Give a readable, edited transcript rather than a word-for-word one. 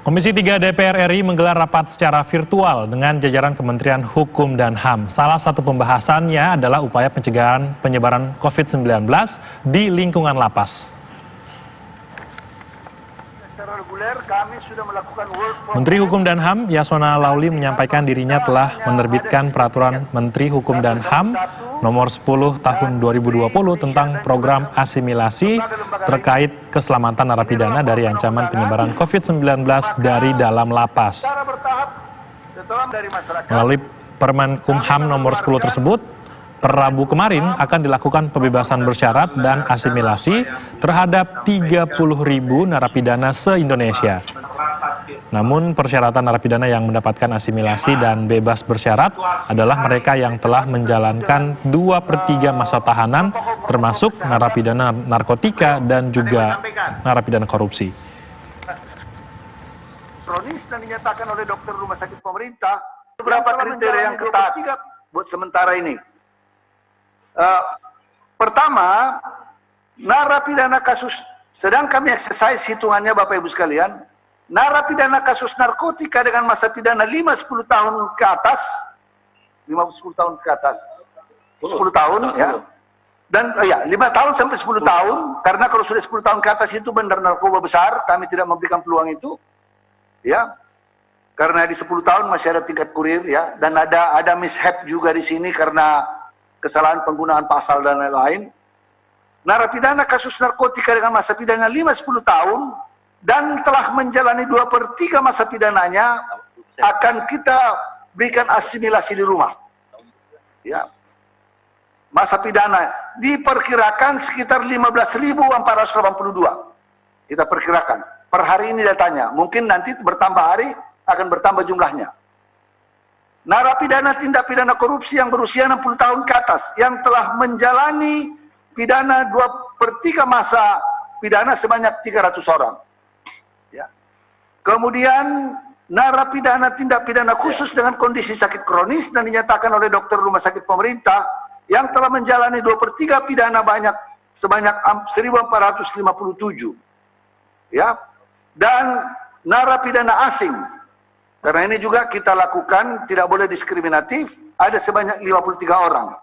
Komisi 3 DPR RI menggelar rapat secara virtual dengan jajaran Kementerian Hukum dan HAM. Salah satu pembahasannya adalah upaya pencegahan penyebaran COVID-19 di lingkungan lapas. Menteri Hukum dan HAM Yasona Laoly menyampaikan dirinya telah menerbitkan Peraturan Menteri Hukum dan HAM Nomor 10 Tahun 2020 tentang program asimilasi terkait keselamatan narapidana dari ancaman penyebaran COVID-19 dari dalam lapas. Melalui Permenkumham Nomor 10 tersebut, per Rabu kemarin akan dilakukan pembebasan bersyarat dan asimilasi terhadap 30.000 narapidana se-Indonesia. Namun persyaratan narapidana yang mendapatkan asimilasi dan bebas bersyarat adalah mereka yang telah menjalankan 2/3 masa tahanan, termasuk narapidana narkotika dan juga narapidana korupsi. Kronis dan dinyatakan oleh dokter rumah sakit pemerintah, beberapa kriteria yang ketat buat sementara ini. Pertama, narapidana kasus, sedang kami exercise hitungannya Bapak Ibu sekalian, narapidana kasus narkotika dengan masa pidana 5-10 tahun ke atas, 5-10 tahun ke atas, 10 tahun ya, dan 5 tahun sampai 10 tahun, karena kalau sudah 10 tahun ke atas itu benar narkoba besar, kami tidak memberikan peluang itu, ya, karena di 10 tahun masih ada tingkat kurir ya, dan ada mishap juga di sini karena kesalahan penggunaan pasal dan lain-lain. Narapidana kasus narkotika dengan masa pidana 5-10 tahun dan telah menjalani 2/3 masa pidananya akan kita berikan asimilasi di rumah. Ya. Masa pidana diperkirakan sekitar 15.482. Kita perkirakan. Per hari ini datanya. Mungkin nanti bertambah hari akan bertambah jumlahnya. Narapidana tindak pidana korupsi yang berusia 60 tahun ke atas yang telah menjalani pidana 2/3 masa pidana sebanyak 300 orang. Ya. Kemudian narapidana tindak pidana khusus dengan kondisi sakit kronis dan dinyatakan oleh dokter rumah sakit pemerintah yang telah menjalani 2/3 pidana sebanyak 1.457. Ya. Dan narapidana asing. Karena ini juga kita lakukan, tidak boleh diskriminatif, ada sebanyak 53 orang.